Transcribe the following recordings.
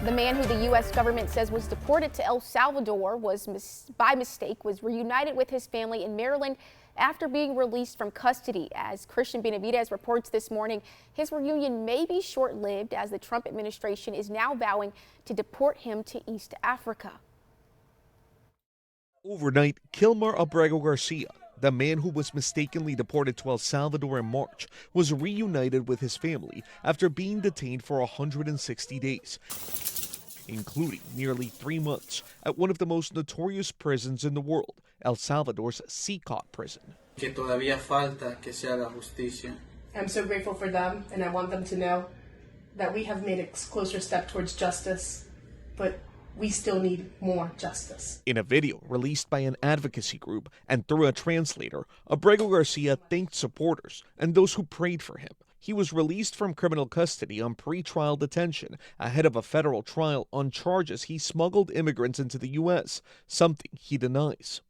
The man who the U.S. government says was deported to El Salvador by mistake was reunited with his family in Maryland after being released from custody. As Christian Benavidez reports this morning, his reunion may be short-lived as the Trump administration is now vowing to deport him to East Africa. Overnight, Kilmar Abrego Garcia, the man who was mistakenly deported to El Salvador in March, was reunited with his family after being detained for 160 days, including nearly 3 months at one of the most notorious prisons in the world, El Salvador's Secot prison. Que todavía falta que se haga justicia. I'm so grateful for them, and I want them to know that we have made a closer step towards justice, but we still need more justice. In a video released by an advocacy group and through a translator, Abrego Garcia thanked supporters and those who prayed for him. He was released from criminal custody on pretrial detention ahead of a federal trial on charges he smuggled immigrants into the U.S., something he denies.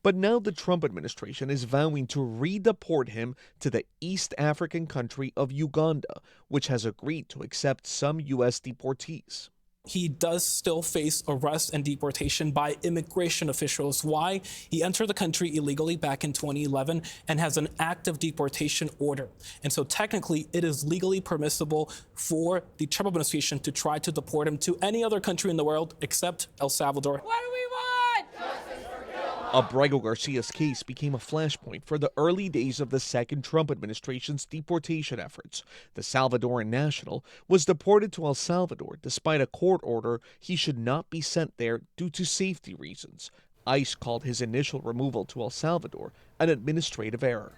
But now the Trump administration is vowing to redeport him to the East African country of Uganda, which has agreed to accept some U.S. deportees. He does still face arrest and deportation by immigration officials. Why? He entered the country illegally back in 2011 and has an active deportation order. And so technically, it is legally permissible for the Trump administration to try to deport him to any other country in the world except El Salvador. What do we want? Abrego Garcia's case became a flashpoint for the early days of the second Trump administration's deportation efforts. The Salvadoran national was deported to El Salvador despite a court order he should not be sent there due to safety reasons. ICE called his initial removal to El Salvador an administrative error.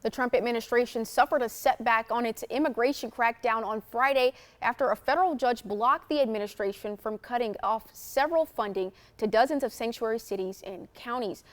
The Trump administration suffered a setback on its immigration crackdown on Friday after a federal judge blocked the administration from cutting off several funding to dozens of sanctuary cities and counties.